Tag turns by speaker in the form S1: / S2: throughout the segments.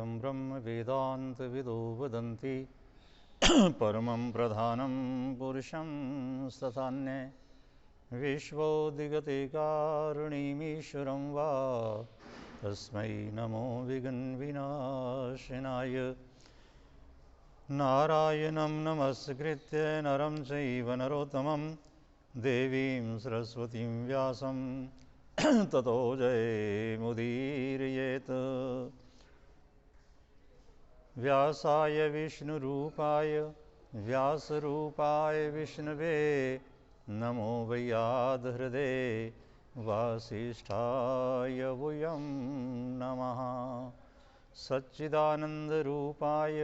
S1: यं ब्रह्म वेदान्तविदो वदन्ति परमं प्रधानं पुरुषं तथान्ये विश्वोदिगतिकारुणीमीश्वरं वा तस्मै नमो विघ्नविनाशनाय। नारायणं नमस्कृत्य नरं चैव नरोत्तमं देवीं सरस्वतीं व्यासं ततो जयमुदीरयेत्। व्यासाय विष्णुरूपाय व्यासरूपाय विष्णवे नमो वैयाधहृदे वासिष्ठाय वयं नमः। सच्चिदानन्दरूपाय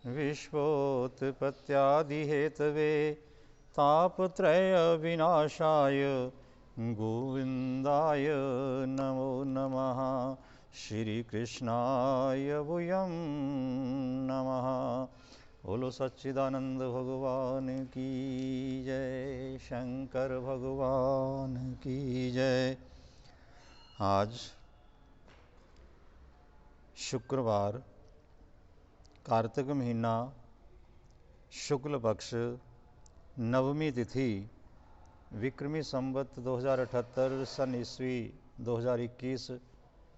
S1: विश्वोत्पत्त्यादिहेतवे तापत्रयविनाशाय गोविन्दाय नमो नमः। श्रीकृष्णाय वयं नमः। बोलो सच्चिदानंद भगवान की जय, शंकर भगवान की जय। आज शुक्रवार, कार्तिक महीना, शुक्ल पक्ष, नवमी तिथि, विक्रमी संवत 2078 सन ईस्वी 2021,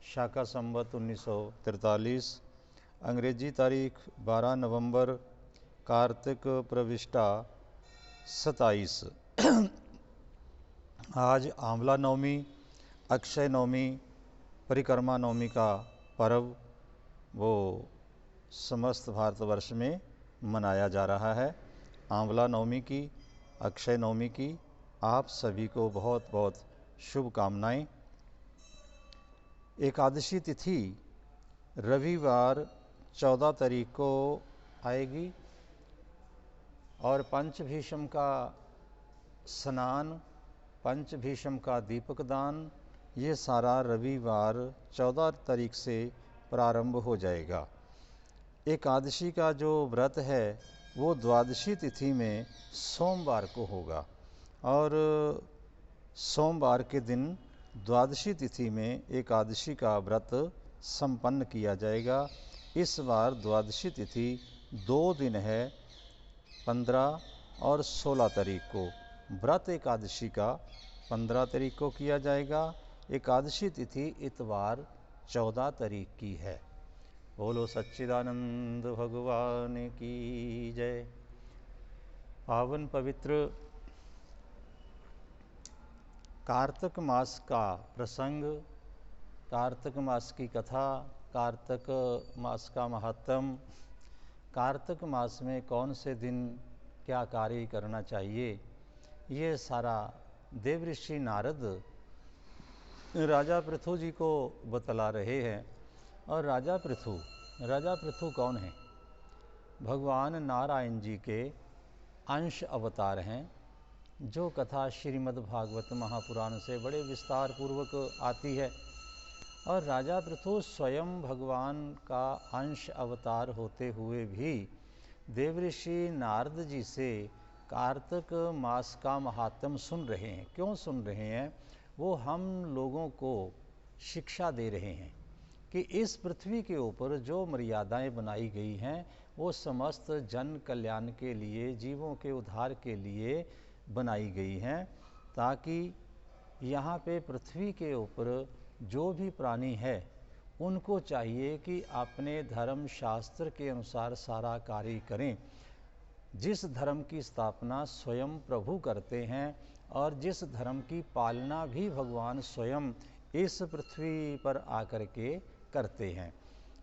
S1: शाका संवत 1943, अंग्रेजी तारीख 12 नवंबर, कार्तिक प्रविष्टा 27। आज आंवला नवमी, अक्षय नवमी, परिक्रमा नवमी का पर्व वो समस्त भारतवर्ष में मनाया जा रहा है। आंवला नवमी की, अक्षय नवमी की आप सभी को बहुत बहुत शुभकामनाएं। एकादशी तिथि रविवार 14 तारीख को आएगी और पंचभीषम का स्नान, पंचभीषम का दीपक दान, ये सारा रविवार 14 तारीख से प्रारंभ हो जाएगा। एकादशी का जो व्रत है वो द्वादशी तिथि में सोमवार को होगा और सोमवार के दिन द्वादशी तिथि में एकादशी का व्रत संपन्न किया जाएगा। इस बार द्वादशी तिथि 2 दिन है, 15 और 16 तारीख को। व्रत एकादशी का 15 तारीख को किया जाएगा। एकादशी तिथि इतवार 14 तारीख की है। बोलो सच्चिदानंद भगवान की जय। पावन पवित्र कार्तिक मास का प्रसंग, कार्तिक मास की कथा, कार्तिक मास का महात्म, कार्तिक मास में कौन से दिन क्या कार्य करना चाहिए, ये सारा देवऋषि नारद राजा पृथु जी को बतला रहे हैं। और राजा पृथु कौन है? भगवान नारायण जी के अंश अवतार हैं, जो कथा श्रीमद् भागवत महापुराण से बड़े विस्तार पूर्वक आती है। और राजा पृथु स्वयं भगवान का अंश अवतार होते हुए भी देवऋषि नारद जी से कार्तिक मास का महात्म सुन रहे हैं। क्यों सुन रहे हैं? वो हम लोगों को शिक्षा दे रहे हैं कि इस पृथ्वी के ऊपर जो मर्यादाएं बनाई गई हैं वो समस्त जन कल्याण के लिए, जीवों के उद्धार के लिए बनाई गई हैं, ताकि यहाँ पे पृथ्वी के ऊपर जो भी प्राणी है उनको चाहिए कि अपने धर्म शास्त्र के अनुसार सारा कार्य करें। जिस धर्म की स्थापना स्वयं प्रभु करते हैं और जिस धर्म की पालना भी भगवान स्वयं इस पृथ्वी पर आकर के करते हैं।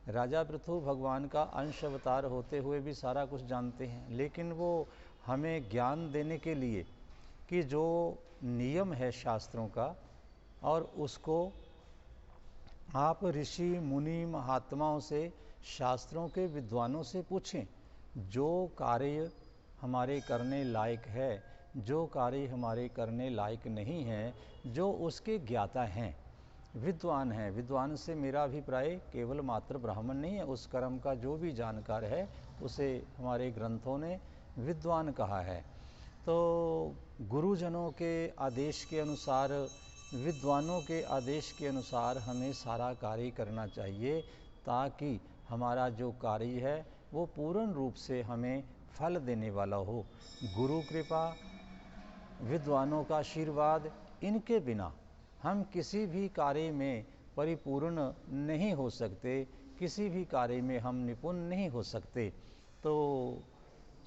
S1: राजा पृथु भगवान का अंश अवतार होते हुए भी सारा कुछ जानते हैं, लेकिन वो हमें ज्ञान देने के लिए कि जो नियम है शास्त्रों का, और उसको आप ऋषि मुनि महात्माओं से, शास्त्रों के विद्वानों से पूछें। जो कार्य हमारे करने लायक है, जो कार्य हमारे करने लायक नहीं है, जो उसके ज्ञाता हैं, विद्वान हैं। विद्वान से मेरा अभिप्राय केवल मात्र ब्राह्मण नहीं है, उस कर्म का जो भी जानकार है उसे हमारे ग्रंथों ने विद्वान कहा है। तो गुरुजनों के आदेश के अनुसार, विद्वानों के आदेश के अनुसार हमें सारा कार्य करना चाहिए, ताकि हमारा जो कार्य है वो पूर्ण रूप से हमें फल देने वाला हो। गुरु कृपा, विद्वानों का आशीर्वाद, इनके बिना हम किसी भी कार्य में परिपूर्ण नहीं हो सकते, किसी भी कार्य में हम निपुण नहीं हो सकते। तो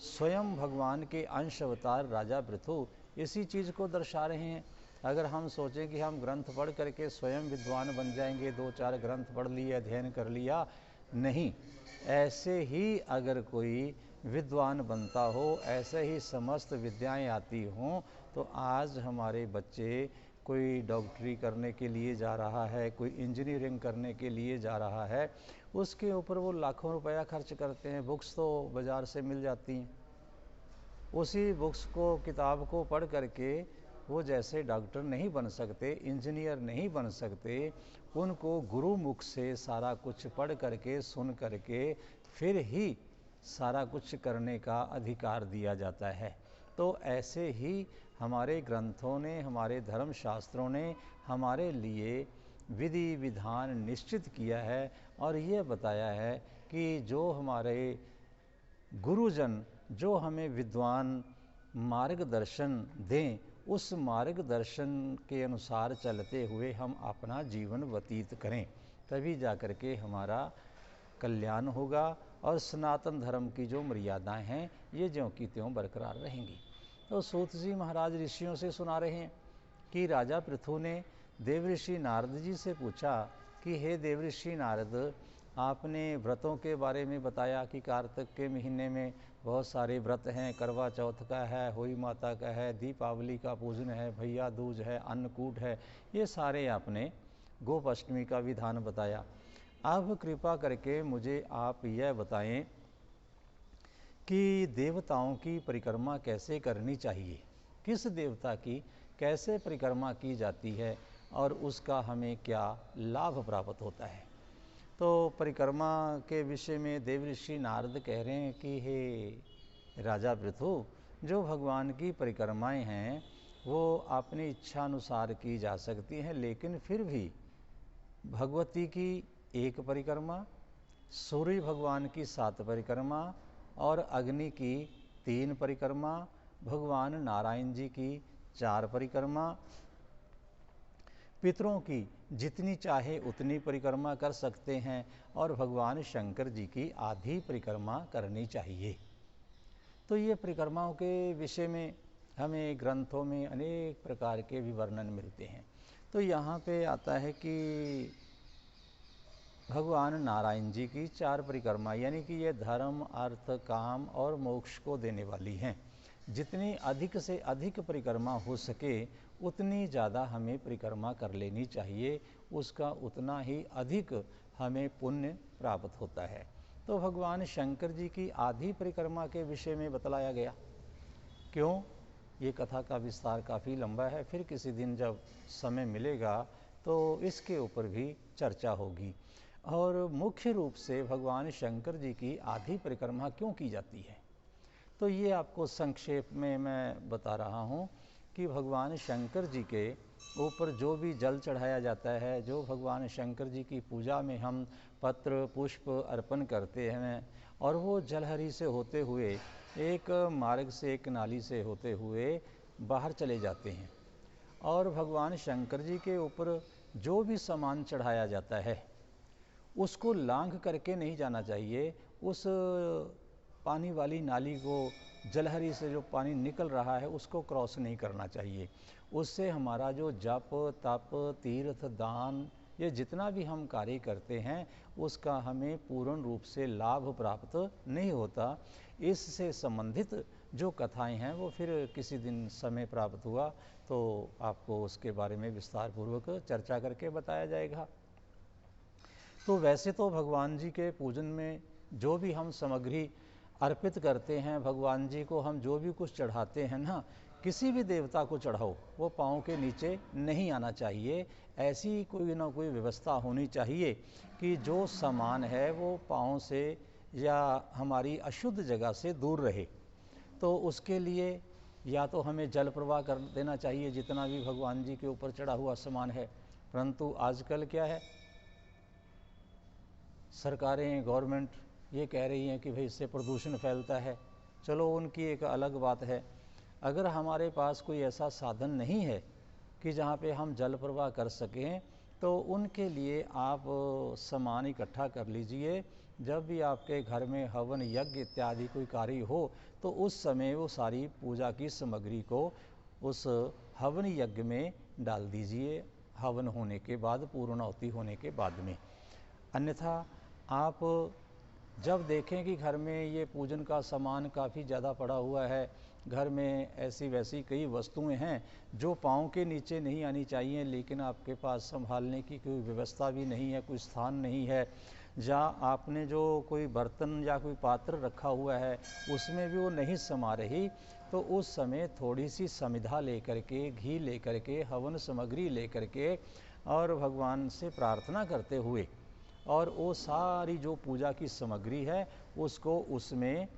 S1: स्वयं भगवान के अंश अवतार राजा पृथु इसी चीज़ को दर्शा रहे हैं। अगर हम सोचें कि हम ग्रंथ पढ़ करके स्वयं विद्वान बन जाएंगे, 2-4 ग्रंथ पढ़ लिए, अध्ययन कर लिया, नहीं। ऐसे ही अगर कोई विद्वान बनता हो, ऐसे ही समस्त विद्याएं आती हों, तो आज हमारे बच्चे कोई डॉक्टरी करने के लिए जा रहा है, कोई इंजीनियरिंग करने के लिए जा रहा है, उसके ऊपर वो लाखों रुपया खर्च करते हैं। बुक्स तो बाज़ार से मिल जाती हैं, उसी बुक्स को, किताब को पढ़ करके वो जैसे डॉक्टर नहीं बन सकते, इंजीनियर नहीं बन सकते, उनको गुरुमुख से सारा कुछ पढ़ करके, सुन करके फिर ही सारा कुछ करने का अधिकार दिया जाता है। तो ऐसे ही हमारे ग्रंथों ने, हमारे धर्मशास्त्रों ने हमारे लिए विधि विधान निश्चित किया है और ये बताया है कि जो हमारे गुरुजन, जो हमें विद्वान मार्गदर्शन दें, उस मार्गदर्शन के अनुसार चलते हुए हम अपना जीवन व्यतीत करें, तभी जाकर के हमारा कल्याण होगा और सनातन धर्म की जो मर्यादाएं हैं ये ज्यों की त्यों बरकरार रहेंगी। तो सूत जी महाराज ऋषियों से सुना रहे हैं कि राजा पृथु ने देवऋषि नारद जी से पूछा कि हे देवऋषि नारद, आपने व्रतों के बारे में बताया कि कार्तिक के महीने में बहुत सारे व्रत हैं, करवा चौथ का है, होई माता का है, दीपावली का पूजन है, भैया दूज है, अन्नकूट है, ये सारे आपने गोपाष्टमी का विधान बताया। अब कृपा करके मुझे आप यह बताएं कि देवताओं की परिक्रमा कैसे करनी चाहिए, किस देवता की कैसे परिक्रमा की जाती है और उसका हमें क्या लाभ प्राप्त होता है। तो परिक्रमा के विषय में देवऋषि नारद कह रहे हैं कि हे राजा पृथु, जो भगवान की परिक्रमाएं हैं वो अपनी इच्छा अनुसार की जा सकती हैं, लेकिन फिर भी भगवती की 1 परिक्रमा, सूर्य भगवान की 7 परिक्रमा और अग्नि की 3 परिक्रमा, भगवान नारायण जी की 4 परिक्रमा, पितरों की जितनी चाहे उतनी परिक्रमा कर सकते हैं और भगवान शंकर जी की आधी परिक्रमा करनी चाहिए। तो ये परिक्रमाओं के विषय में हमें ग्रंथों में अनेक प्रकार के विवरण मिलते हैं। तो यहाँ पे आता है कि भगवान नारायण जी की 4 परिक्रमा, यानी कि ये धर्म, अर्थ, काम और मोक्ष को देने वाली हैं। जितनी अधिक से अधिक परिक्रमा हो सके उतनी ज़्यादा हमें परिक्रमा कर लेनी चाहिए, उसका उतना ही अधिक हमें पुण्य प्राप्त होता है। तो भगवान शंकर जी की आधी परिक्रमा के विषय में बतलाया गया। क्यों? ये कथा का विस्तार काफ़ी लंबा है, फिर किसी दिन जब समय मिलेगा तो इसके ऊपर भी चर्चा होगी। और मुख्य रूप से भगवान शंकर जी की आधी परिक्रमा क्यों की जाती है, तो ये आपको संक्षेप में मैं बता रहा हूँ कि भगवान शंकर जी के ऊपर जो भी जल चढ़ाया जाता है, जो भगवान शंकर जी की पूजा में हम पत्र पुष्प अर्पण करते हैं और वो जलहरी से होते हुए एक मार्ग से, एक नाली से होते हुए बाहर चले जाते हैं, और भगवान शंकर जी के ऊपर जो भी सामान चढ़ाया जाता है उसको लांघ करके नहीं जाना चाहिए। उस पानी वाली नाली को, जलहरी से जो पानी निकल रहा है उसको क्रॉस नहीं करना चाहिए। उससे हमारा जो जप तप तीर्थ दान, ये जितना भी हम कार्य करते हैं उसका हमें पूर्ण रूप से लाभ प्राप्त नहीं होता। इससे संबंधित जो कथाएं हैं वो फिर किसी दिन समय प्राप्त हुआ तो आपको उसके बारे में विस्तार पूर्वक चर्चा करके बताया जाएगा। तो वैसे तो भगवान जी के पूजन में जो भी हम सामग्री अर्पित करते हैं, भगवान जी को हम जो भी कुछ चढ़ाते हैं ना, किसी भी देवता को चढ़ाओ वो पाँव के नीचे नहीं आना चाहिए। ऐसी कोई ना कोई व्यवस्था होनी चाहिए कि जो सामान है वो पाँव से या हमारी अशुद्ध जगह से दूर रहे। तो उसके लिए या तो हमें जल प्रवाह कर देना चाहिए जितना भी भगवान जी के ऊपर चढ़ा हुआ सामान है, परंतु आजकल क्या है, सरकारें, गवर्नमेंट ये कह रही हैं कि भाई इससे प्रदूषण फैलता है, चलो उनकी एक अलग बात है। अगर हमारे पास कोई ऐसा साधन नहीं है कि जहाँ पे हम जल प्रवाह कर सकें, तो उनके लिए आप सामान इकट्ठा कर लीजिए। जब भी आपके घर में हवन यज्ञ इत्यादि कोई कार्य हो, तो उस समय वो सारी पूजा की सामग्री को उस हवन यज्ञ में डाल दीजिए, हवन होने के बाद, पूर्णाहुति होने के बाद में। अन्यथा आप जब देखें कि घर में ये पूजन का सामान काफ़ी ज़्यादा पड़ा हुआ है, घर में ऐसी वैसी कई वस्तुएं हैं जो पाँव के नीचे नहीं आनी चाहिए, लेकिन आपके पास संभालने की कोई व्यवस्था भी नहीं है, कोई स्थान नहीं है, या आपने जो कोई बर्तन या कोई पात्र रखा हुआ है उसमें भी वो नहीं समा रही, तो उस समय थोड़ी सी समिधा लेकर के, घी लेकर के, हवन सामग्री लेकर के और भगवान से प्रार्थना करते हुए, और वो सारी जो पूजा की सामग्री है उसको उसमें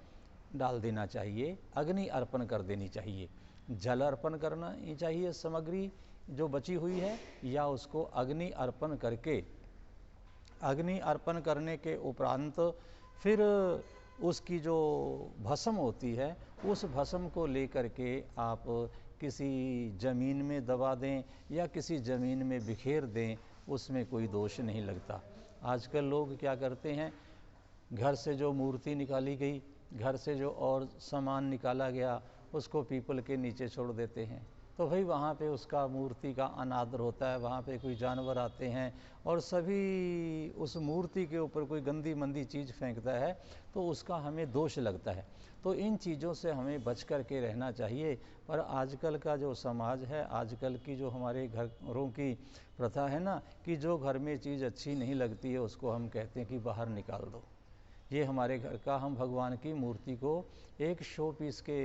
S1: डाल देना चाहिए, अग्नि अर्पण कर देनी चाहिए। जल अर्पण करना ही चाहिए सामग्री जो बची हुई है, या उसको अग्नि अर्पण करके, अग्नि अर्पण करने के उपरांत फिर उसकी जो भस्म होती है, उस भस्म को लेकर के आप किसी ज़मीन में दबा दें या किसी ज़मीन में बिखेर दें, उसमें कोई दोष नहीं लगता। आजकल लोग क्या करते हैं, घर से जो मूर्ति निकाली गई, घर से जो और सामान निकाला गया, उसको पीपल के नीचे छोड़ देते हैं। तो भाई वहाँ पे उसका मूर्ति का अनादर होता है, वहाँ पे कोई जानवर आते हैं और सभी उस मूर्ति के ऊपर कोई गंदी मंदी चीज़ फेंकता है, तो उसका हमें दोष लगता है। तो इन चीज़ों से हमें बच कर के रहना चाहिए। पर आजकल का जो समाज है, आजकल की जो हमारे घरों की प्रथा है ना, कि जो घर में चीज़ अच्छी नहीं लगती है उसको हम कहते हैं कि बाहर निकाल दो। ये हमारे घर का, हम भगवान की मूर्ति को एक शो पीस के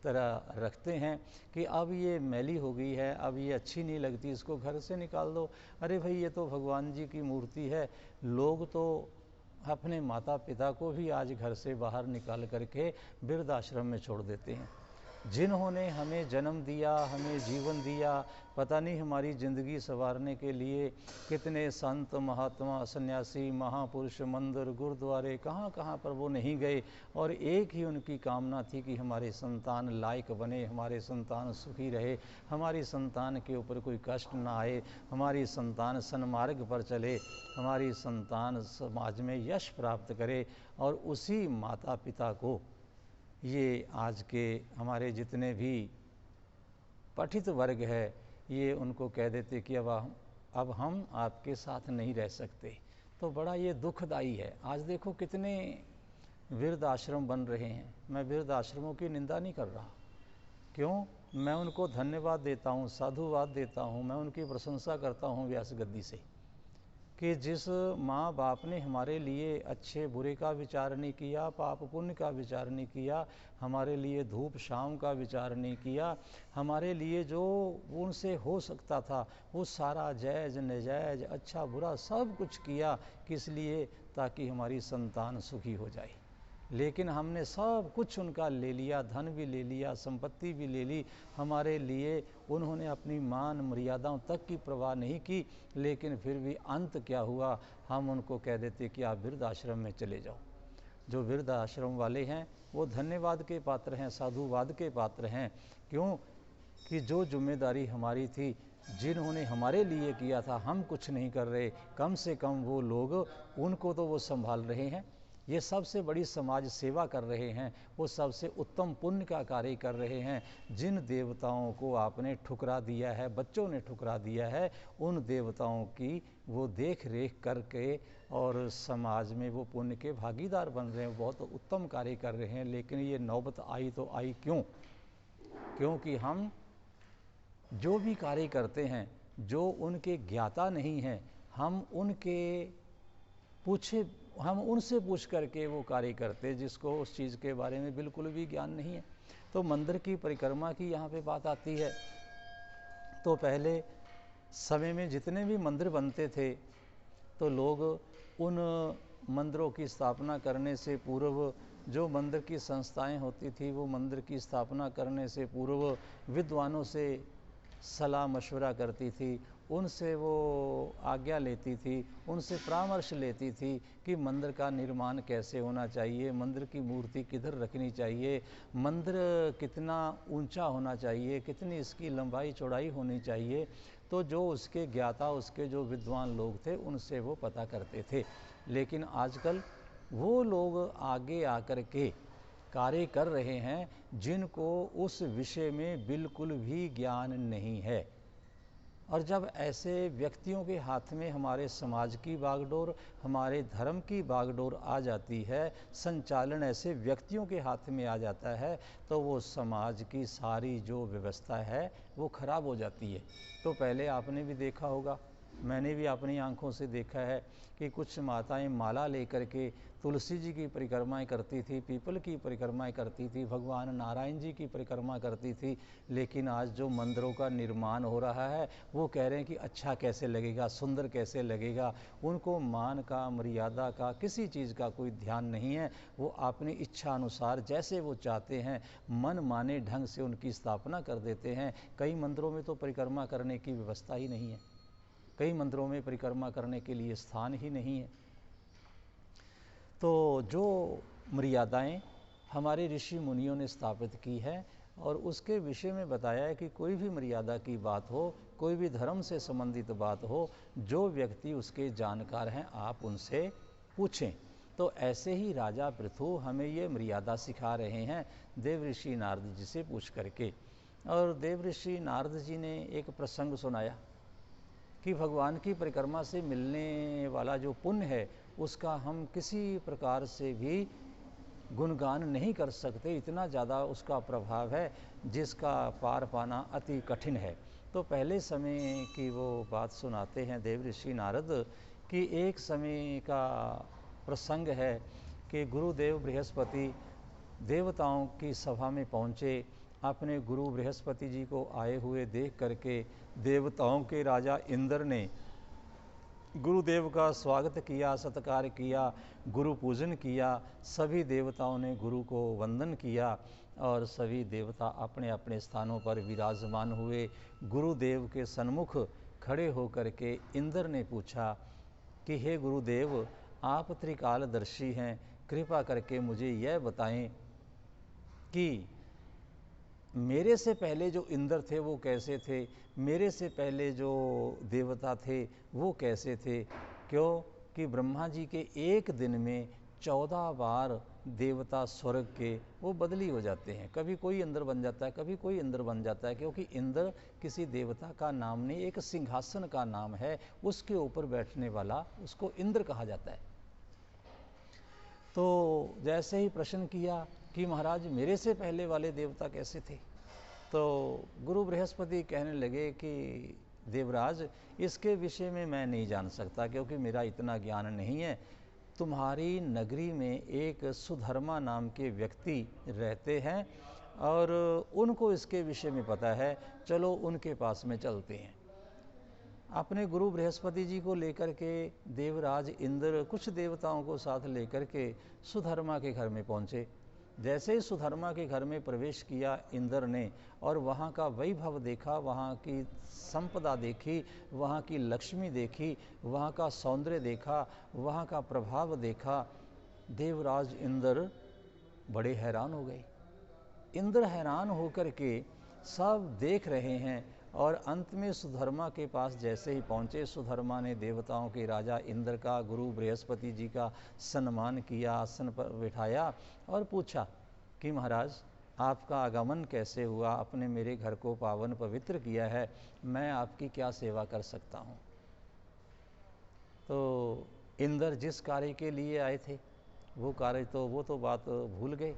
S1: तरह रखते हैं कि अब ये मैली हो गई है, अब ये अच्छी नहीं लगती, इसको घर से निकाल दो। अरे भाई ये तो भगवान जी की मूर्ति है। लोग तो अपने माता पिता को भी आज घर से बाहर निकाल करके वृद्धाश्रम में छोड़ देते हैं। जिन्होंने हमें जन्म दिया, हमें जीवन दिया, पता नहीं हमारी ज़िंदगी संवारने के लिए कितने संत, महात्मा, सन्यासी, महापुरुष, मंदिर, गुरुद्वारे, कहाँ कहाँ पर वो नहीं गए, और एक ही उनकी कामना थी कि हमारे संतान लायक बने, हमारे संतान सुखी रहे, हमारी संतान के ऊपर कोई कष्ट ना आए, हमारी संतान सन्मार्ग पर चले, हमारी संतान समाज में यश प्राप्त करे। और उसी माता पिता को ये आज के हमारे जितने भी पठित वर्ग है, ये उनको कह देते कि अब हम आपके साथ नहीं रह सकते। तो बड़ा ये दुखदाई है। आज देखो कितने वृद्ध आश्रम बन रहे हैं। मैं वृद्ध आश्रमों की निंदा नहीं कर रहा, क्यों, मैं उनको धन्यवाद देता हूँ, साधुवाद देता हूँ, मैं उनकी प्रशंसा करता हूँ व्यास गद्दी से, कि जिस माँ बाप ने हमारे लिए अच्छे बुरे का विचार नहीं किया, पाप पुण्य का विचार नहीं किया, हमारे लिए धूप शाम का विचार नहीं किया, हमारे लिए जो उनसे हो सकता था वो सारा जायज़ नजायज़ अच्छा बुरा सब कुछ किया, किस लिए, ताकि हमारी संतान सुखी हो जाए। लेकिन हमने सब कुछ उनका ले लिया, धन भी ले लिया, संपत्ति भी ले ली, हमारे लिए उन्होंने अपनी मान मर्यादाओं तक की परवाह नहीं की। लेकिन फिर भी अंत क्या हुआ, हम उनको कह देते कि आप वृद्धाश्रम में चले जाओ। जो वृद्धाश्रम वाले हैं वो धन्यवाद के पात्र हैं, साधुवाद के पात्र हैं। क्यों कि जो जिम्मेदारी हमारी थी, जिन्होंने हमारे लिए किया था, हम कुछ नहीं कर रहे, कम से कम वो लोग, उनको तो वो संभाल रहे हैं। ये सबसे बड़ी समाज सेवा कर रहे हैं, वो सबसे उत्तम पुण्य का कार्य कर रहे हैं। जिन देवताओं को आपने ठुकरा दिया है, बच्चों ने ठुकरा दिया है, उन देवताओं की वो देख रेख करके और समाज में वो पुण्य के भागीदार बन रहे हैं, बहुत उत्तम कार्य कर रहे हैं। लेकिन ये नौबत आई तो आई क्यों? क्योंकि हम जो भी कार्य करते हैं, जो उनके ज्ञाता नहीं हैं, हम उनसे पूछ करके वो कार्य करते, जिसको उस चीज़ के बारे में बिल्कुल भी ज्ञान नहीं है। तो मंदिर की परिक्रमा की यहाँ पे बात आती है। तो पहले समय में जितने भी मंदिर बनते थे, तो लोग उन मंदिरों की स्थापना करने से पूर्व, जो मंदिर की संस्थाएं होती थी, वो मंदिर की स्थापना करने से पूर्व विद्वानों से सलाह मशवरा करती थी, उनसे वो आज्ञा लेती थी, उनसे परामर्श लेती थी कि मंदिर का निर्माण कैसे होना चाहिए, मंदिर की मूर्ति किधर रखनी चाहिए, मंदिर कितना ऊंचा होना चाहिए, कितनी इसकी लंबाई चौड़ाई होनी चाहिए। तो जो उसके ज्ञाता, उसके जो विद्वान लोग थे, उनसे वो पता करते थे। लेकिन आजकल वो लोग आगे आकर के कार्य कर रहे हैं जिनको उस विषय में बिल्कुल भी ज्ञान नहीं है। और जब ऐसे व्यक्तियों के हाथ में हमारे समाज की बागडोर, हमारे धर्म की बागडोर आ जाती है, संचालन ऐसे व्यक्तियों के हाथ में आ जाता है, तो वो समाज की सारी जो व्यवस्था है वो खराब हो जाती है। तो पहले आपने भी देखा होगा, मैंने भी अपनी आंखों से देखा है कि कुछ माताएं माला लेकर के तुलसी जी की परिक्रमाएं करती थी, पीपल की परिक्रमाएं करती थी, भगवान नारायण जी की परिक्रमा करती थी। लेकिन आज जो मंदिरों का निर्माण हो रहा है वो कह रहे हैं कि अच्छा कैसे लगेगा, सुंदर कैसे लगेगा। उनको मान का, मर्यादा का, किसी चीज़ का कोई ध्यान नहीं है। वो अपनी इच्छा अनुसार जैसे वो चाहते हैं मन माने ढंग से उनकी स्थापना कर देते हैं। कई मंदिरों में तो परिक्रमा करने की व्यवस्था ही नहीं है, कई मंदिरों में परिक्रमा करने के लिए स्थान ही नहीं है। तो जो मर्यादाएं हमारे ऋषि मुनियों ने स्थापित की है और उसके विषय में बताया है कि कोई भी मर्यादा की बात हो, कोई भी धर्म से संबंधित बात हो, जो व्यक्ति उसके जानकार हैं आप उनसे पूछें। तो ऐसे ही राजा पृथु हमें ये मर्यादा सिखा रहे हैं देव ऋषि नारद जी से पूछ करके। और देव ऋषि नारद जी ने एक प्रसंग सुनाया कि भगवान की परिक्रमा से मिलने वाला जो पुण्य है उसका हम किसी प्रकार से भी गुणगान नहीं कर सकते, इतना ज़्यादा उसका प्रभाव है जिसका पार पाना अति कठिन है। तो पहले समय की वो बात सुनाते हैं देव ऋषि नारद कि एक समय का प्रसंग है कि गुरुदेव बृहस्पति देवताओं की सभा में पहुँचे। अपने गुरु बृहस्पति जी को आए हुए देख करके देवताओं के राजा इंद्र ने गुरुदेव का स्वागत किया, सत्कार किया, गुरु पूजन किया। सभी देवताओं ने गुरु को वंदन किया और सभी देवता अपने अपने स्थानों पर विराजमान हुए। गुरुदेव के सन्मुख खड़े होकर के इंद्र ने पूछा कि हे गुरुदेव, आप त्रिकालदर्शी हैं, कृपा करके मुझे यह बताएं कि मेरे से पहले जो इंद्र थे वो कैसे थे, मेरे से पहले जो देवता थे वो कैसे थे। क्यों कि ब्रह्मा जी के एक दिन में 14 बार देवता स्वर्ग के वो बदली हो जाते हैं। कभी कोई इंद्र बन जाता है, कभी कोई इंद्र बन जाता है, क्योंकि इंद्र किसी देवता का नाम नहीं, एक सिंहासन का नाम है, उसके ऊपर बैठने वाला उसको इंद्र कहा जाता है। तो जैसे ही प्रश्न किया कि महाराज मेरे से पहले वाले देवता कैसे थे, तो गुरु बृहस्पति कहने लगे कि देवराज इसके विषय में मैं नहीं जान सकता, क्योंकि मेरा इतना ज्ञान नहीं है। तुम्हारी नगरी में एक सुधर्मा नाम के व्यक्ति रहते हैं और उनको इसके विषय में पता है, चलो उनके पास में चलते हैं। अपने गुरु बृहस्पति जी को लेकर के देवराज इंद्र कुछ देवताओं को साथ लेकर के सुधर्मा के घर में पहुँचे। जैसे ही सुधर्मा के घर में प्रवेश किया इंद्र ने और वहाँ का वैभव देखा, वहाँ की संपदा देखी, वहाँ की लक्ष्मी देखी, वहाँ का सौंदर्य देखा, वहाँ का प्रभाव देखा, देवराज इंद्र बड़े हैरान हो गए। इंद्र हैरान होकर के सब देख रहे हैं और अंत में सुधर्मा के पास जैसे ही पहुँचे, सुधर्मा ने देवताओं के राजा इंद्र का, गुरु बृहस्पति जी का सम्मान किया, आसन पर बिठाया और पूछा कि महाराज आपका आगमन कैसे हुआ, आपने मेरे घर को पावन पवित्र किया है, मैं आपकी क्या सेवा कर सकता हूँ। तो इंद्र जिस कार्य के लिए आए थे वो कार्य तो वो तो बात भूल गए।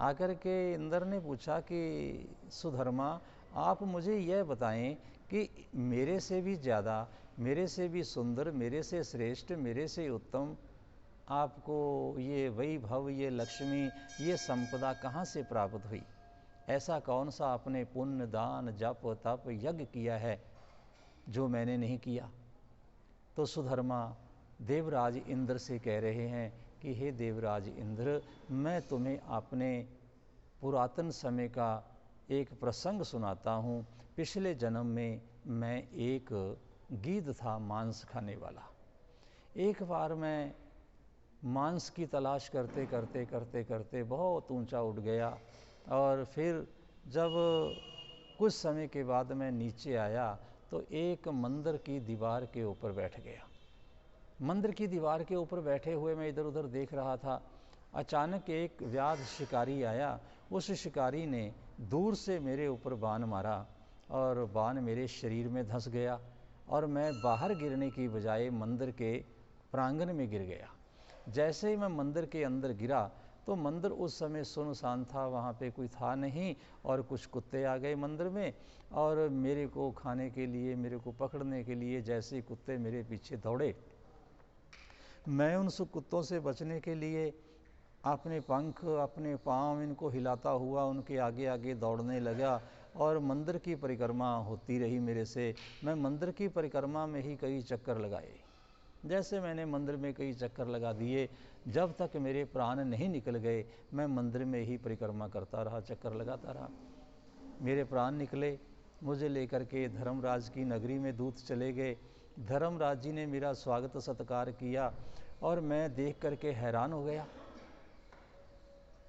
S1: आकर के इंद्र ने पूछा कि सुधर्मा आप मुझे यह बताएं कि मेरे से भी ज़्यादा, मेरे से भी सुंदर, मेरे से श्रेष्ठ, मेरे से उत्तम आपको ये वैभव, ये लक्ष्मी, ये संपदा कहाँ से प्राप्त हुई। ऐसा कौन सा आपने पुण्य, दान, जप, तप, यज्ञ किया है जो मैंने नहीं किया। तो सुधर्मा देवराज इंद्र से कह रहे हैं कि हे देवराज इंद्र, मैं तुम्हें अपने पुरातन समय का एक प्रसंग सुनाता हूँ। पिछले जन्म में मैं एक गीद था मांस खाने वाला। एक बार मैं मांस की तलाश करते करते करते करते बहुत ऊंचा उठ गया और फिर जब कुछ समय के बाद मैं नीचे आया तो एक मंदिर की दीवार के ऊपर बैठ गया। मंदिर की दीवार के ऊपर बैठे हुए मैं इधर उधर देख रहा था। अचानक एक व्याध शिकारी आया। उस शिकारी ने दूर से मेरे ऊपर बाण मारा और बाण मेरे शरीर में धंस गया और मैं बाहर गिरने की बजाय मंदिर के प्रांगण में गिर गया। जैसे ही मैं मंदिर के अंदर गिरा तो मंदिर उस समय सुनसान था, वहाँ पे कोई था नहीं और कुछ कुत्ते आ गए मंदिर में और मेरे को खाने के लिए, मेरे को पकड़ने के लिए जैसे कुत्ते मेरे पीछे दौड़े। मैं उन सब कुत्तों से बचने के लिए अपने पंख, अपने पाँव इनको हिलाता हुआ उनके आगे आगे दौड़ने लगा और मंदिर की परिक्रमा होती रही मेरे से। मैं मंदिर की परिक्रमा में ही कई चक्कर लगाए। जैसे मैंने मंदिर में कई चक्कर लगा दिए, जब तक मेरे प्राण नहीं निकल गए मैं मंदिर में ही परिक्रमा करता रहा, चक्कर लगाता रहा। मेरे प्राण निकले, मुझे लेकर के धर्मराज की नगरी में दूत चले गए। धर्मराज जी ने मेरा स्वागत सत्कार किया और मैं देख करके हैरान हो गया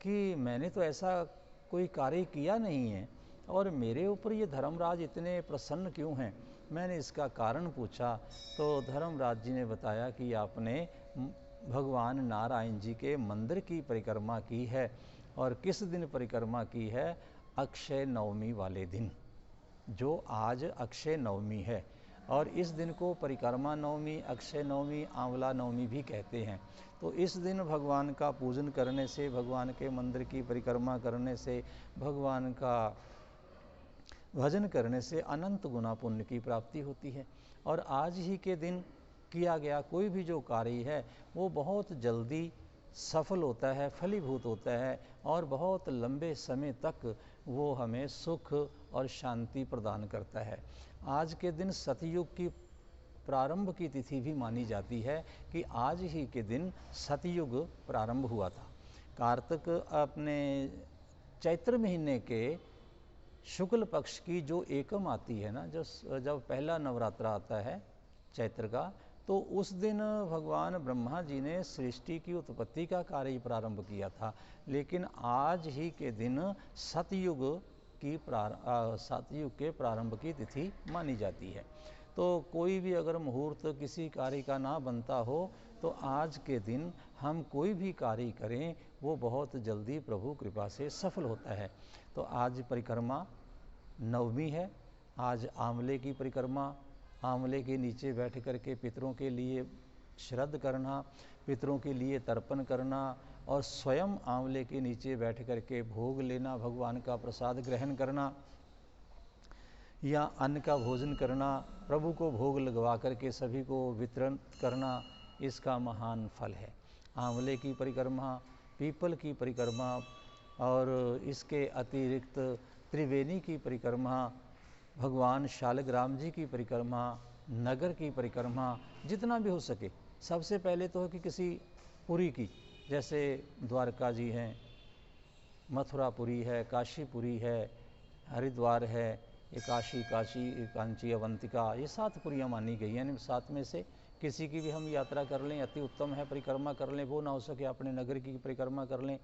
S1: कि मैंने तो ऐसा कोई कार्य किया नहीं है और मेरे ऊपर ये धर्मराज इतने प्रसन्न क्यों हैं। मैंने इसका कारण पूछा तो धर्मराज जी ने बताया कि आपने भगवान नारायण जी के मंदिर की परिक्रमा की है और किस दिन परिक्रमा की है, अक्षय नवमी वाले दिन, जो आज अक्षय नवमी है और इस दिन को परिक्रमा नवमी, अक्षय नवमी, आंवला नवमी भी कहते हैं। तो इस दिन भगवान का पूजन करने से, भगवान के मंदिर की परिक्रमा करने से, भगवान का भजन करने से अनंत गुना पुण्य की प्राप्ति होती है। और आज ही के दिन किया गया कोई भी जो कार्य है वो बहुत जल्दी सफल होता है, फलीभूत होता है और बहुत लंबे समय तक वो हमें सुख और शांति प्रदान करता है। आज के दिन सतयुग की प्रारंभ की तिथि भी मानी जाती है कि आज ही के दिन सतयुग प्रारंभ हुआ था। कार्तिक अपने चैत्र महीने के शुक्ल पक्ष की जो एकम आती है ना, जब पहला नवरात्र आता है चैत्र का, तो उस दिन भगवान ब्रह्मा जी ने सृष्टि की उत्पत्ति का कार्य प्रारंभ किया था। लेकिन आज ही के दिन सतयुग के प्रारंभ की तिथि मानी जाती है। तो कोई भी अगर मुहूर्त किसी कार्य का ना बनता हो तो आज के दिन हम कोई भी कार्य करें वो बहुत जल्दी प्रभु कृपा से सफल होता है। तो आज परिक्रमा नवमी है। आज आंवले की परिक्रमा, आंवले के नीचे बैठ करके पितरों के लिए श्राद्ध करना, पितरों के लिए तर्पण करना और स्वयं आंवले के नीचे बैठ करके भोग लेना, भगवान का प्रसाद ग्रहण करना या अन्न का भोजन करना, प्रभु को भोग लगवा करके सभी को वितरण करना, इसका महान फल है। आंवले की परिक्रमा, पीपल की परिक्रमा और इसके अतिरिक्त त्रिवेणी की परिक्रमा, भगवान शालग्राम जी की परिक्रमा, नगर की परिक्रमा, जितना भी हो सके। सबसे पहले तो है कि किसी पुरी की, जैसे द्वारका जी हैं, मथुरापुरी है, काशीपुरी है, हरिद्वार है, ये काशी, कांची, अवंतिका, ये 7 पुरियाँ मानी गई हैं। 7 में से किसी की भी हम यात्रा कर लें अति उत्तम है, परिक्रमा कर लें। वो ना हो सके अपने नगर की परिक्रमा कर लें,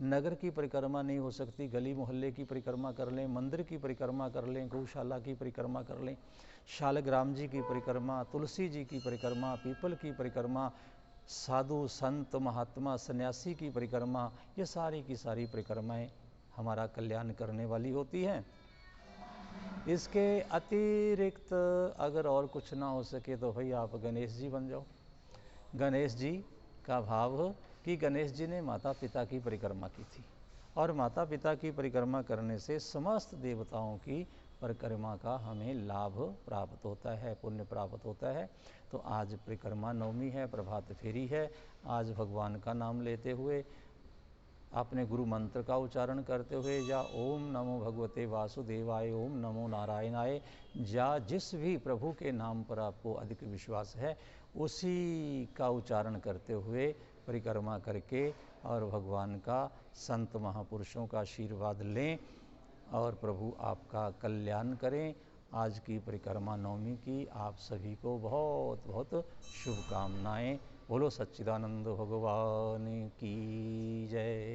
S1: नगर की परिक्रमा नहीं हो सकती गली मोहल्ले की परिक्रमा कर लें, मंदिर की परिक्रमा कर लें, गौशाला की परिक्रमा कर लें, शालग्राम जी की परिक्रमा, तुलसी जी की परिक्रमा, पीपल की परिक्रमा, साधु संत महात्मा सन्यासी की परिक्रमा, ये सारी की सारी परिक्रमाएँ हमारा कल्याण करने वाली होती हैं। इसके अतिरिक्त अगर और कुछ ना हो सके तो भाई आप गणेश जी बन जाओ। गणेश जी का भाव कि गणेश जी ने माता पिता की परिक्रमा की थी और माता पिता की परिक्रमा करने से समस्त देवताओं की परिक्रमा का हमें लाभ प्राप्त होता है, पुण्य प्राप्त होता है। तो आज परिक्रमा नवमी है, प्रभात फेरी है। आज भगवान का नाम लेते हुए, अपने गुरु मंत्र का उच्चारण करते हुए या ओम नमो भगवते वासुदेवाय, ओम नमो नारायणाय, या जिस भी प्रभु के नाम पर आपको अधिक विश्वास है उसी का उच्चारण करते हुए परिक्रमा करके और भगवान का, संत महापुरुषों का आशीर्वाद लें और प्रभु आपका कल्याण करें आज की परिक्रमा नवमी की आप सभी को बहुत बहुत शुभकामनाएं। बोलो सच्चिदानंद भगवान की जय।